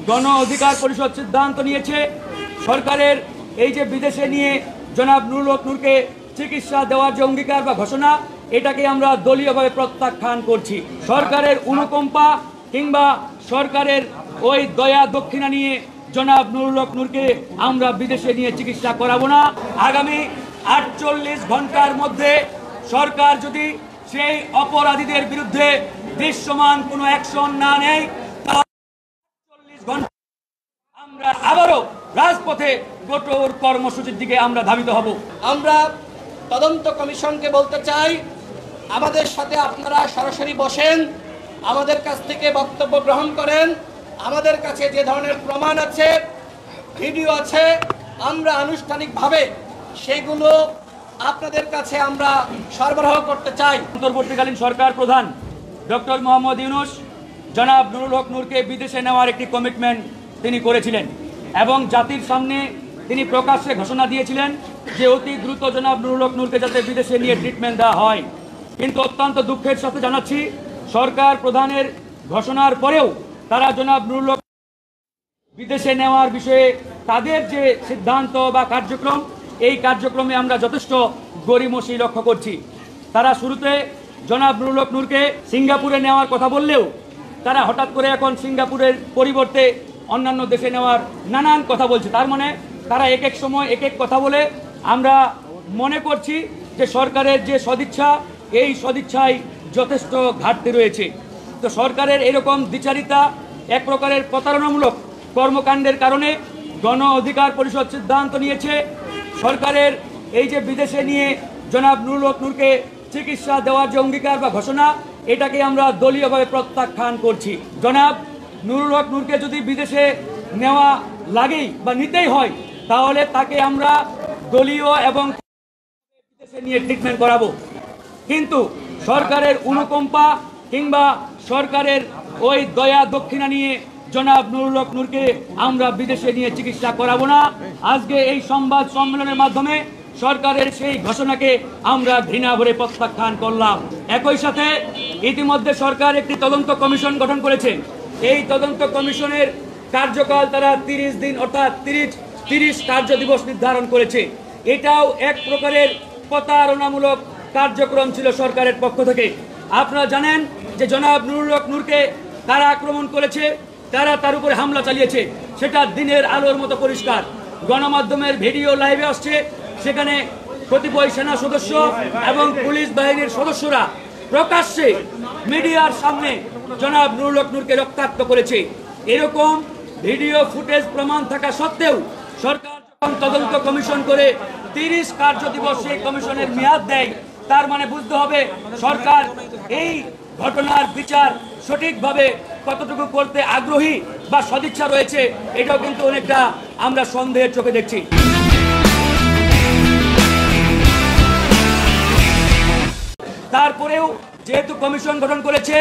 গণ অধিকার পরিষদ সিদ্ধান্ত নিয়েছে সরকারের এই যে বিদেশে নিয়ে জনাব নুরুল হক নূরকে চিকিৎসা দেওয়ার যে অঙ্গীকার বা ঘোষণা, এটাকে আমরা দলীয়ভাবে প্রত্যাখ্যান করছি। সরকারের অনুকম্পা কিংবা সরকারের ওই দয়া দক্ষিণা নিয়ে জনাব নুরুল হক নূরকে আমরা বিদেশে নিয়ে চিকিৎসা করাবো না। আগামী 48 ঘন্টার মধ্যে সরকার যদি সেই অপরাধীদের বিরুদ্ধে দৃশ্যমান কোনো অ্যাকশন না নেয়, তাহলে 48 ঘন্টা আমরা আবারও রাজপথে কঠোর কর্মসূচির দিকে আমরা ধাবিত হব। আমরা তদন্ত কমিশনকে বলতে চাই, আমাদের সাথে আপনারা সরাসরি বসেন, আমাদের কাছ থেকে বক্তব্য গ্রহণ করেন। আমাদের কাছে যে ধরনের প্রমাণ আছে, ভিডিও আছে, আমরা আনুষ্ঠানিকভাবে সেগুলো আপনাদের কাছে আমরা সরবরাহ করতে চাই। অন্তর্বর্তীকালীন সরকার প্রধান ডক্টর মোহাম্মদ ইউনূস জনাব নুরুল হক নূরকে বিদেশে নেওয়ার একটি কমিটমেন্ট তিনি করেছিলেন এবং জাতির সামনে তিনি প্রকাশ্যে ঘোষণা দিয়েছিলেন যে অতি দ্রুত জনাব নুরুল হক নূরকে যাতে বিদেশে নিয়ে ট্রিটমেন্ট দেওয়া হয়। কিন্তু অত্যন্ত দুঃখের সাথে জানাচ্ছি, সরকার প্রধানের ঘোষণার পরেও তারা জনাব নুরুল হক বিদেশে নেওয়ার বিষয়ে তাদের যে সিদ্ধান্ত বা কার্যক্রম, এই কার্যক্রমে আমরা যথেষ্ট গড়িমসি লক্ষ্য করছি। তারা শুরুতে জনাব নুরুল হক নূরকে সিঙ্গাপুরে নেওয়ার কথা বললেও তারা হঠাৎ করে এখন সিঙ্গাপুরের পরিবর্তে অন্যান্য দেশে নেওয়ার নানান কথা বলছে। তার মানে তারা এক এক সময় এক এক কথা বলে। আমরা মনে করছি যে সরকারের যে সদিচ্ছা, এই সদিচ্ছায় যথেষ্ট ঘাটতি রয়েছে। তো সরকারের এরকম দ্বিচারিতা, এক প্রকারের প্রতারণামূলক কর্মকাণ্ডের কারণে গণ অধিকার পরিষদ সিদ্ধান্ত নিয়েছে সরকারের এই যে বিদেশে নিয়ে জনাব নুরুল হক নূরকে চিকিৎসা দেওয়ার যে অঙ্গীকার বা ঘোষণা, এটাকে আমরা দলীয়ভাবে প্রত্যাখ্যান করছি। জনাব নুরুল হক নূরকে যদি বিদেশে নেওয়া লাগেই বা নিতেই হয়, তাহলে তাকে আমরা দলীয় এবং বিদেশে নিয়ে ট্রিটমেন্ট করাবো। কিন্তু সরকারের অনুকম্পা কিংবা সরকারের ওই দয়া দক্ষিণা নিয়ে জনাব নুরুল হক নূরকে আমরা বিদেশে নিয়ে চিকিৎসা করাবো না। আজকে এই সংবাদ সম্মেলনের মাধ্যমে সরকারের সেই ঘোষণাকে আমরা ঘৃণা ভরে প্রত্যাখ্যান করলাম। একই সাথে ইতিমধ্যে সরকার একটি তদন্ত কমিশন গঠন করেছে। এই তদন্ত কমিশনের কার্যকাল তারা 30 দিন অর্থাৎ 30 কার্য দিবস নির্ধারণ করেছে। এটাও এক প্রকারের প্রতারণামূলক কার্যক্রম ছিল সরকারের পক্ষ থেকে। আপনারা জানেন যে জনাব নুরুল হক নূরকে কারা আক্রমণ করেছে, তারা তার উপরে হামলা চালিয়েছে, সেটা দিনের আলোর মতো পরিষ্কার। গণমাধ্যমের ভিডিও লাইভে আসছে, সেখানে কতিপয় সেনা সদস্য এবং পুলিশ বাহিনীর সদস্যরা প্রকাশ্যে মিডিয়ার সামনে জনাব নুরুল হক নূরকে রক্তাক্ত করেছে। এরকম ভিডিও ফুটেজ প্রমাণ থাকা সত্ত্বেও সরকার যখন তদন্ত কমিশন করে 30 কার্য দিবস সেই কমিশনের মেয়াদ দেয়, তার মানে বুঝতে হবে সরকার এই ঘটনার বিচার সঠিকভাবে কতটুকু করতে আগ্রহী বা সদিচ্ছা রয়েছে, এটাও কিন্তু অনেকটা আমরা সন্দেহের চোখে দেখছি। তারপরেও যেহেতু কমিশন গঠন করেছে,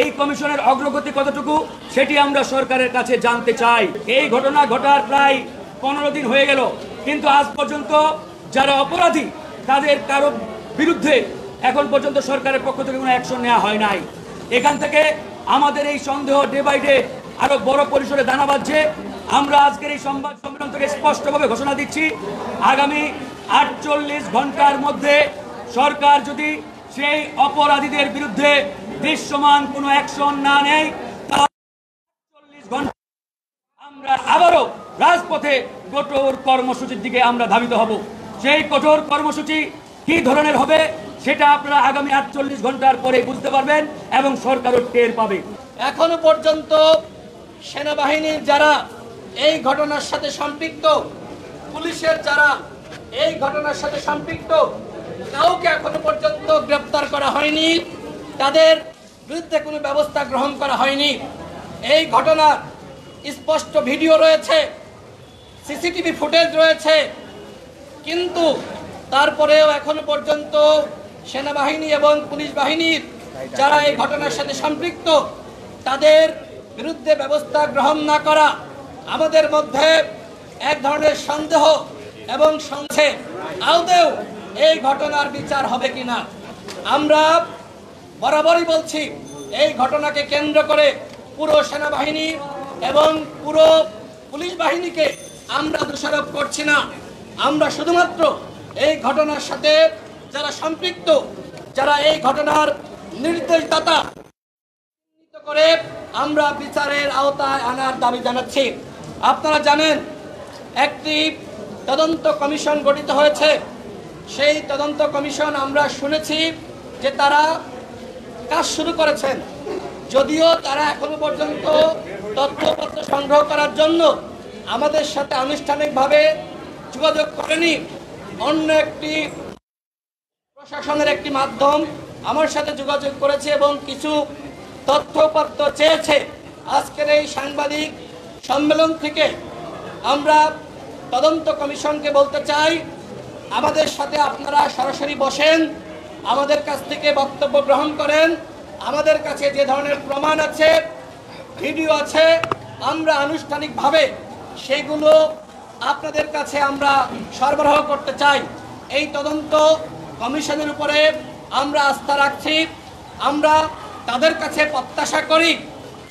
এই কমিশনের অগ্রগতি কতটুকু সেটি আমরা সরকারের কাছে জানতে চাই। এই ঘটনা ঘটার প্রায় 15 দিন হয়ে গেল, কিন্তু আজ পর্যন্ত যারা অপরাধী তাদের কারো বিরুদ্ধে এখন পর্যন্ত সরকারের পক্ষ থেকে কোনো অ্যাকশন নেওয়া হয় নাই। এখান থেকে আমাদের এই সন্দেহ ডে বাই ডে আরো বড় পরিসরে দানা বাঁধছে। আমরা আজকের এই সংবাদ সম্মেলন থেকে স্পষ্টভাবে ঘোষণা দিচ্ছি, আগামী 48 ঘন্টার মধ্যে সরকার যদি সেই অপরাধীদের বিরুদ্ধে দৃশ্যমান কোনো অ্যাকশন না নেয়, তাহলে 48 ঘন্টা আমরা আবারও রাজপথে কঠোর কর্মসূচির দিকে আমরা ধাবিত হব। সেই কঠোর কর্মসূচি কি ধরনের হবে সেটা আপনারা আগামী 48 ঘন্টার পরে বুঝতে পারবেন এবং সরকারও টের পাবে। এখনো পর্যন্ত সেনাবাহিনীর যারা এই ঘটনার সাথে সম্পৃক্ত, পুলিশের যারা এই ঘটনার সাথে সম্পৃক্ত, কাউকে এখনো পর্যন্ত গ্রেপ্তার করা হয়নি, তাদের বিরুদ্ধে কোনো ব্যবস্থা গ্রহণ করা হয়নি। এই ঘটনার স্পষ্ট ভিডিও রয়েছে, সিসিটিভি ফুটেজ রয়েছে, কিন্তু তারপরেও এখনো পর্যন্ত সেনাবাহিনী এবং পুলিশ বাহিনীর যারা এই ঘটনার সাথে সম্পৃক্ত, তাদের বিরুদ্ধে ব্যবস্থা গ্রহণ না করা আমাদের মধ্যে এক ধরনের সন্দেহ এবং সংশয় আদৌ এই ঘটনার বিচার হবে কিনা। আমরা বরাবরই বলছি, এই ঘটনাকে কেন্দ্র করে পুরো সেনাবাহিনী এবং পুরো পুলিশ বাহিনীকে আমরা দোষারোপ করছি না। আমরা শুধুমাত্র এই ঘটনার সাথে যারা সম্পৃক্ত, যারা এই ঘটনার নির্দেশদাতা করে আমরা বিচারের আওতায় আনার দাবি জানাচ্ছি। আপনারা জানেন একটি তদন্ত কমিশন গঠিত হয়েছে। সেই তদন্ত কমিশন আমরা শুনেছি যে তারা কাজ শুরু করেছেন, যদিও তারা এখনো পর্যন্ত তথ্যপত্র সংগ্রহ করার জন্য আমাদের সাথে আনুষ্ঠানিকভাবে যোগাযোগ করেনি। অন্য একটি প্রশাসনের একটি মাধ্যম আমার সাথে যোগাযোগ করেছে এবং কিছু তথ্যপত্র চেয়েছে। আজকের এই সাংবাদিক সম্মেলন থেকে আমরা তদন্ত কমিশনকে বলতে চাই, আমাদের সাথে আপনারা সরাসরি বসেন, আমাদের কাছ থেকে বক্তব্য গ্রহণ করেন। আমাদের কাছে যে ধরনের প্রমাণ আছে, ভিডিও আছে, আমরা আনুষ্ঠানিকভাবে সেগুলো আপনাদের কাছে আমরা সরবরাহ করতে চাই। এই তদন্ত কমিশনের উপরে আমরা আস্থা রাখছি। আমরা তাদের কাছে প্রত্যাশা করি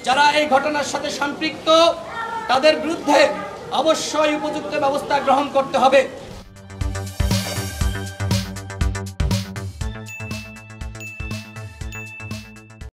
যারা এই ঘটনার সাথে সম্পৃক্ত তাদের বিরুদ্ধে অবশ্যই উপযুক্ত ব্যবস্থা গ্রহণ করতে হবে।